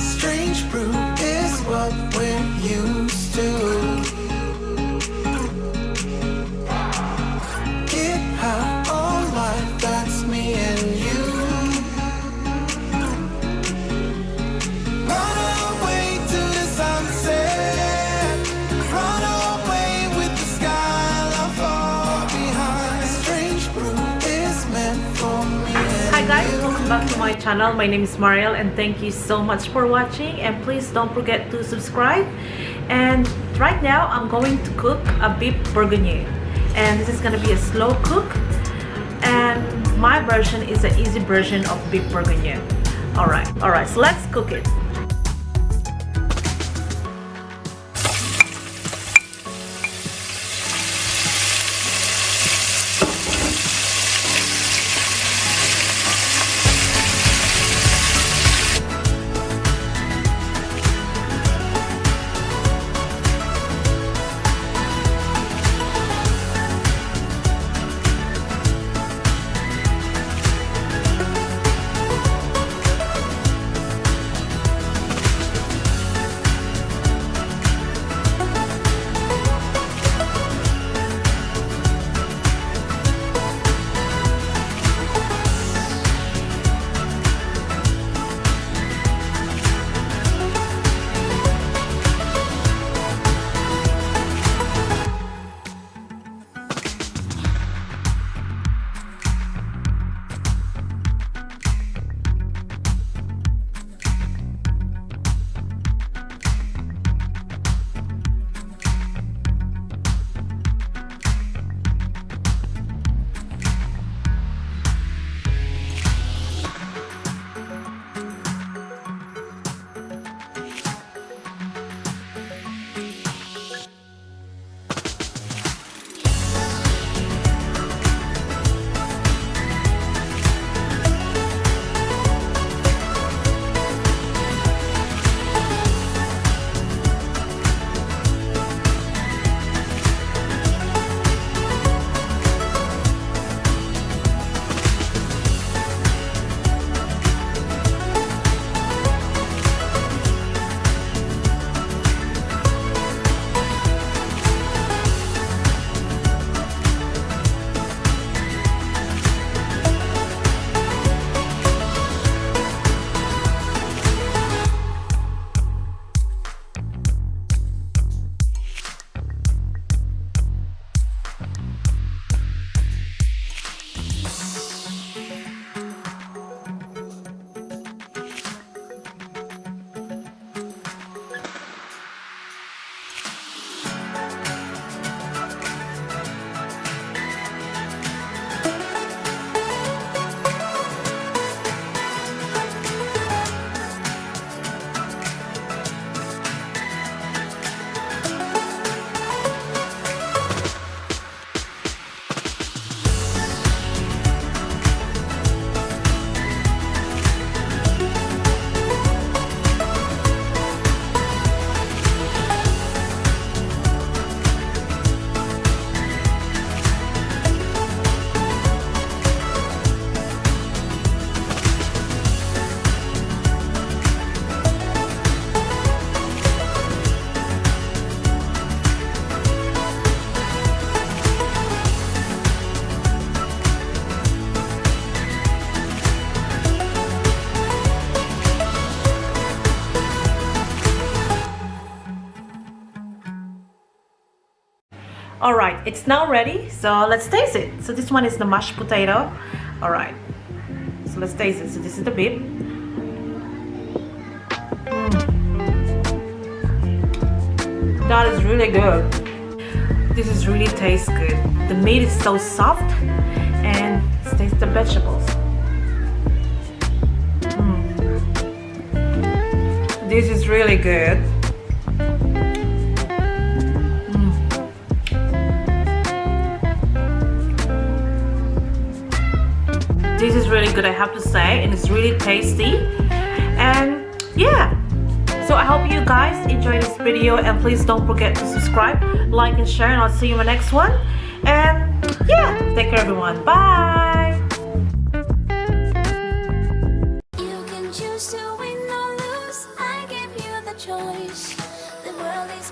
Strange brew is what we're used to. Get high on life, that's me and you. Run away to the sunset. Run away with the skyline far behind. Strange brew is meant for me and Hi guys, you. welcome back to my channel. My name is Mariel and thank you so much for watching, and please don't forget to subscribe. And right now I'm going to cook a beef bourguignon, and this is going to be a slow cook, and my version is an easy version of beef bourguignon. Alright, so let's cook it. Alright, it's now ready, so let's taste it. So this one is the mashed potato. Alright, so let's taste it. So this is the beef. That is really good. This is really tastes good. The meat is so soft, and taste the vegetables. This is really good. This is really good, I have to say, and it's really tasty. And yeah, so I hope you guys enjoy this video, and please don't forget to subscribe, like, and share, and I'll see you in the next one. And yeah, take care everyone. Bye. You can choose to win or lose. choice. The world is